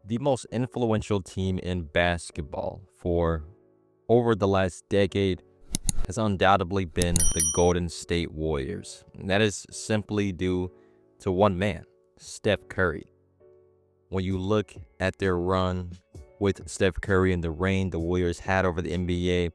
The most influential team in basketball for over the last decade has undoubtedly been the Golden State Warriors. And that is simply due to one man, Steph Curry. When you look at their run with Steph Curry and the reign the Warriors had over the NBA,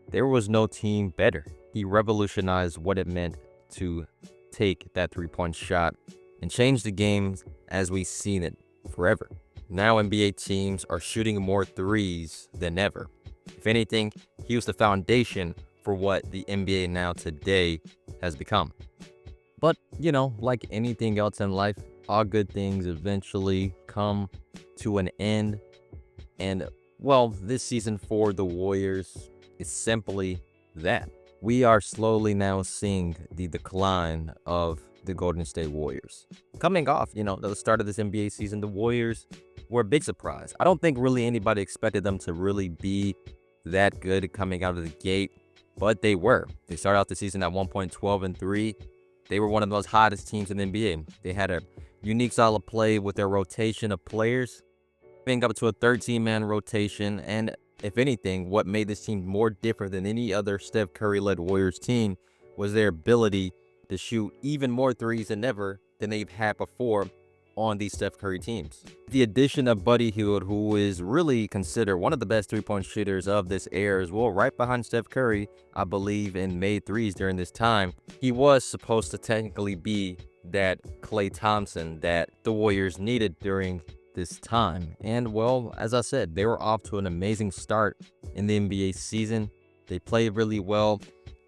there was no team better. He revolutionized what it meant to take that three-point shot and change the game as we've seen it forever. Now NBA teams are shooting more threes than ever. If anything, he was the foundation for what the NBA now today has become. But, like anything else in life, all good things eventually come to an end. And, this season for the Warriors is simply that. We are slowly now seeing the decline of the Golden State Warriors. Coming off, the start of this NBA season, the Warriors were a big surprise. I don't think really anybody expected them to really be that good coming out of the gate, but they were. They started out the season at 1.12-3. They were one of the most hottest teams in the NBA. They had a unique style of play with their rotation of players, being up to a 13-man rotation, and if anything, what made this team more different than any other Steph Curry-led Warriors team was their ability to shoot even more threes than ever than they've had before on these Steph Curry teams. The addition of Buddy Hield, who is really considered one of the best three-point shooters of this era as well, right behind Steph Curry, I believe, and made threes during this time. He was supposed to technically be that Klay Thompson that the Warriors needed during this time. And as I said, they were off to an amazing start in the NBA season. They played really well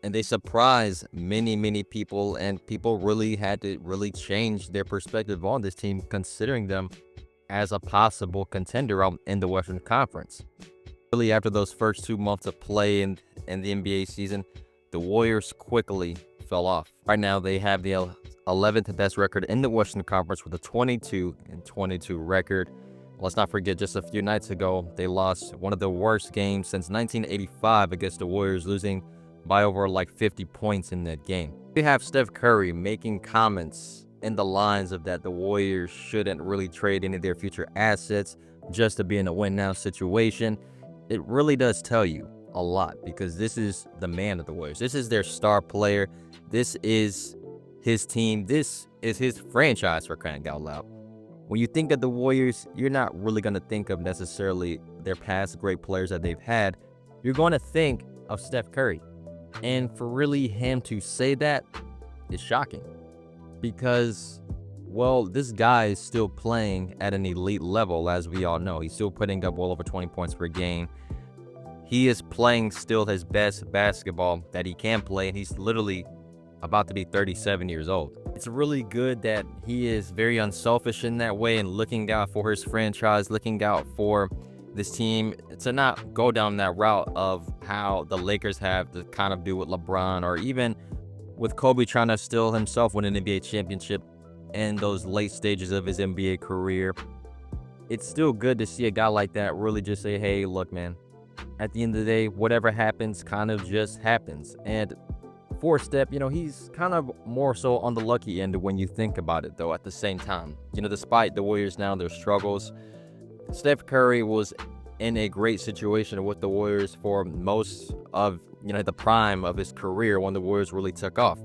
and they surprised many people, and people really had to change their perspective on this team, considering them as a possible contender in the Western Conference. Really, after those first 2 months of play in the NBA season, the Warriors quickly fell off. Right now, they have the 11th best record in the Western Conference with a 22-22 record. Let's not forget, just a few nights ago, they lost one of the worst games since 1985 against the Warriors, losing by over 50 points in that game. We have Steph Curry making comments in the lines of that the Warriors shouldn't really trade any of their future assets just to be in a win-now situation. It really does tell you a lot, because this is the man of the Warriors. This is their star player. This is his team. This is his franchise, for crying out loud. When you think of the Warriors, you're not really going to think of necessarily their past great players that they've had. You're going to think of Steph Curry. And for really him to say that is shocking, because, this guy is still playing at an elite level, as we all know. He's still putting up well over 20 points per game. He is playing still his best basketball that he can play, and he's literally about to be 37 years old. It's really good that he is very unselfish in that way and looking out for his franchise, looking out for this team, to not go down that route of how the Lakers have to kind of do with LeBron, or even with Kobe trying to still himself win an NBA championship in those late stages of his NBA career. It's still good to see a guy like that really just say, hey, look, man, at the end of the day, whatever happens kind of just happens. And for Steph, he's kind of more so on the lucky end when you think about it, though, at the same time. Despite the Warriors now, their struggles, Steph Curry was in a great situation with the Warriors for most of, the prime of his career when the Warriors really took off.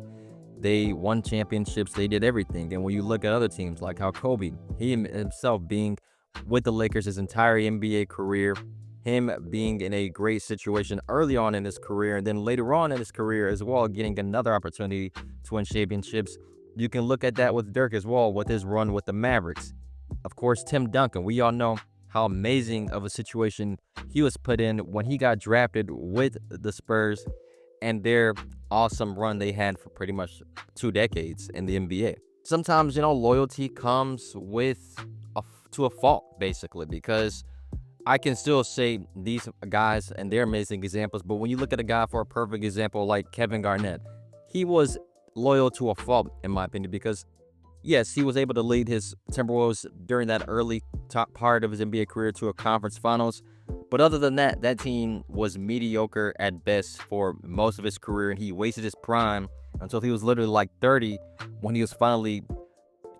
They won championships. They did everything. And when you look at other teams, like how Kobe, he himself being with the Lakers his entire NBA career, him being in a great situation early on in his career, and then later on in his career as well, getting another opportunity to win championships. You can look at that with Dirk as well, with his run with the Mavericks. Of course, Tim Duncan, we all know how amazing of a situation he was put in when he got drafted with the Spurs, and their awesome run they had for pretty much 2 decades in the NBA. Sometimes, loyalty comes to a fault, basically, because I can still say these guys and they're amazing examples, but when you look at a guy for a perfect example like Kevin Garnett, he was loyal to a fault, in my opinion, because yes, he was able to lead his Timberwolves during that early top part of his NBA career to a conference finals. But other than that, that team was mediocre at best for most of his career, and he wasted his prime until he was literally 30 when he was finally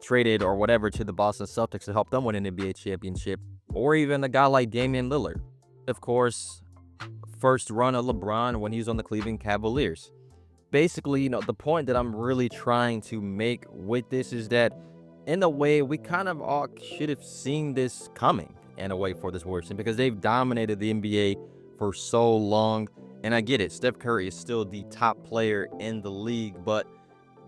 traded or whatever to the Boston Celtics to help them win an NBA championship. or even a guy like Damian Lillard. Of course, first run of LeBron when he was on the Cleveland Cavaliers. Basically, the point that I'm really trying to make with this is that in a way, we kind of all should have seen this coming in a way for this Warriors team because they've dominated the NBA for so long. And I get it, Steph Curry is still the top player in the league, but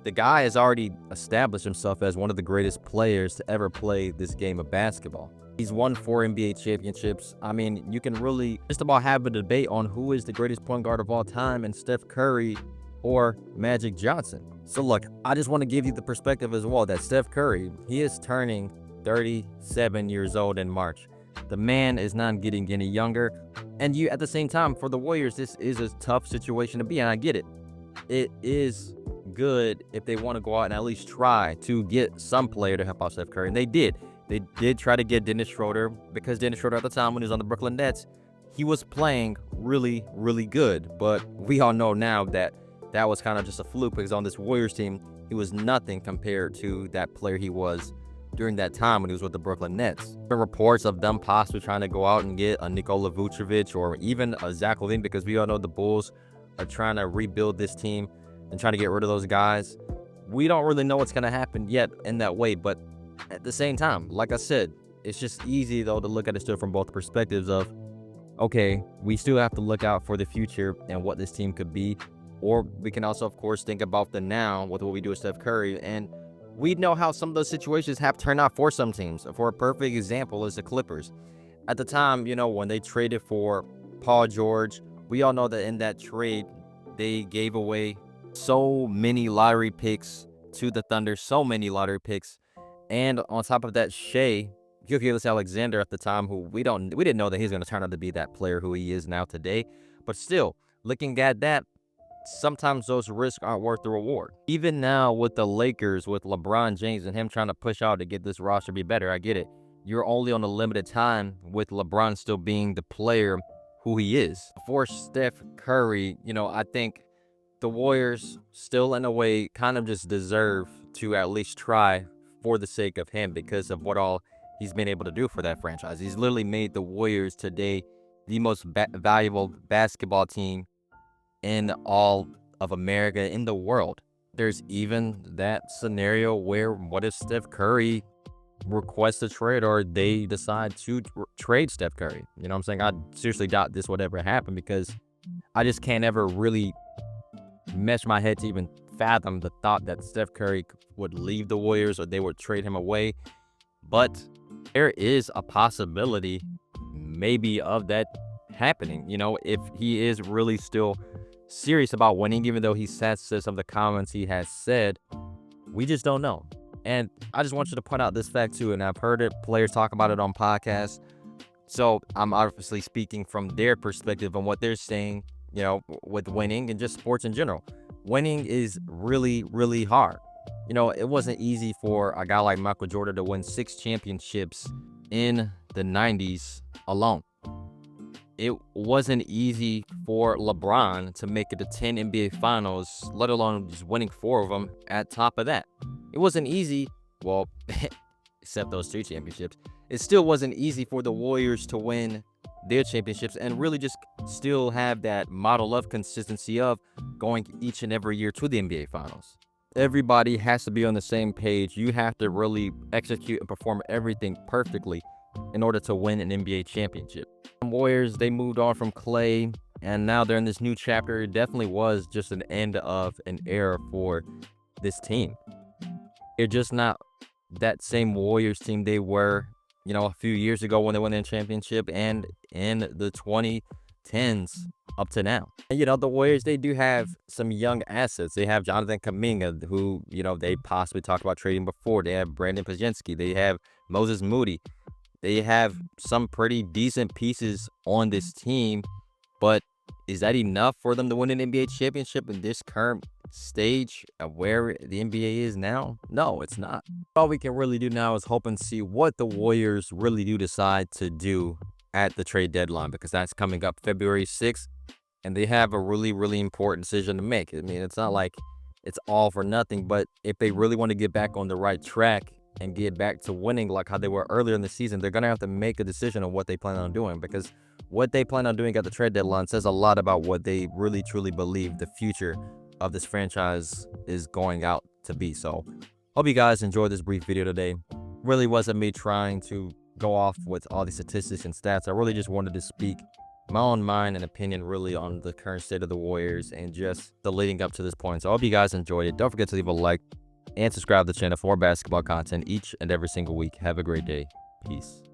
the guy has already established himself as one of the greatest players to ever play this game of basketball. He's won 4 NBA championships. I mean, you can really just about have a debate on who is the greatest point guard of all time, and Steph Curry or Magic Johnson. So look, I just want to give you the perspective as well that Steph Curry, he is turning 37 years old in March. The man is not getting any younger. And you, at the same time, for the Warriors, this is a tough situation to be in. I get it. It is good if they want to go out and at least try to get some player to help out Steph Curry. And they did. They did try to get Dennis Schroeder because Dennis Schroeder at the time when he was on the Brooklyn Nets, he was playing really, really good. But we all know now that that was kind of just a fluke because on this Warriors team, he was nothing compared to that player he was during that time when he was with the Brooklyn Nets. There been reports of them possibly trying to go out and get a Nikola Vucevic or even a Zach LaVine because we all know the Bulls are trying to rebuild this team and trying to get rid of those guys. We don't really know what's going to happen yet in that way, but at the same time, like I said, it's just easy though to look at it still from both perspectives of, okay, we still have to look out for the future and what this team could be, or we can also, of course, think about the now with what we do with Steph Curry, and we know how some of those situations have turned out for some teams. For a perfect example is the Clippers. At the time, when they traded for Paul George, we all know that in that trade, they gave away so many lottery picks to the Thunder, so many lottery picks. And on top of that, Shea Gilgeous-Alexander at the time, who we didn't know that he's going to turn out to be that player who he is now today. But still, looking at that, sometimes those risks aren't worth the reward. Even now with the Lakers, with LeBron James and him trying to push out to get this roster to be better, I get it. You're only on a limited time with LeBron still being the player who he is. For Steph Curry, I think the Warriors still in a way kind of just deserve to at least try for the sake of him because of what all he's been able to do for that franchise. He's literally made the Warriors today the most valuable basketball team in all of America, in the world. There's even that scenario where what if Steph Curry requests a trade or they decide to trade Steph Curry? You know what I'm saying? I seriously doubt this would ever happen because I just can't ever really mesh my head to even fathom the thought that Steph Curry would leave the Warriors or they would trade him away. But there is a possibility maybe of that happening, if he is really still serious about winning, even though he said some of the comments he has said. We just don't know. And I just want you to point out this fact too, and I've heard it, players talk about it on podcasts. So I'm obviously speaking from their perspective on what they're saying, with winning and just sports in general. Winning is really, really hard. It wasn't easy for a guy like Michael Jordan to win 6 championships in the 90s alone. It wasn't easy for LeBron to make it to 10 NBA finals, let alone just winning 4 of them at top of that. It wasn't easy, well, except those 3 championships. It still wasn't easy for the Warriors to win their championships and really just still have that model of consistency of going each and every year to the NBA finals. Everybody has to be on the same page. You have to really execute and perform everything perfectly in order to win an NBA championship. The Warriors, they moved on from Clay, and now they're in this new chapter. It definitely was just an end of an era for this team. They're just not that same Warriors team they were, a few years ago when they won the championship and in the 2010s up to now. And, the Warriors, they do have some young assets. They have Jonathan Kuminga, who, they possibly talked about trading before. They have Brandon Pajinski. They have Moses Moody. They have some pretty decent pieces on this team, but is that enough for them to win an NBA championship in this current stage of where the NBA is now? No, it's not. All we can really do now is hope and see what the Warriors really do decide to do at the trade deadline, because that's coming up February 6th, and they have a really, really important decision to make. I mean, it's not like it's all for nothing, but if they really want to get back on the right track and get back to winning like how they were earlier in the season, they're going to have to make a decision on what they plan on doing, because what they plan on doing at the trade deadline says a lot about what they really truly believe the future of this franchise is going out to be. So hope you guys enjoyed this brief video today. Really wasn't me trying to go off with all these statistics and stats. I really just wanted to speak my own mind and opinion really on the current state of the Warriors and just the leading up to this point. So I hope you guys enjoyed it. Don't forget to leave a like and subscribe to the channel for more basketball content each and every single week. Have a great day. Peace.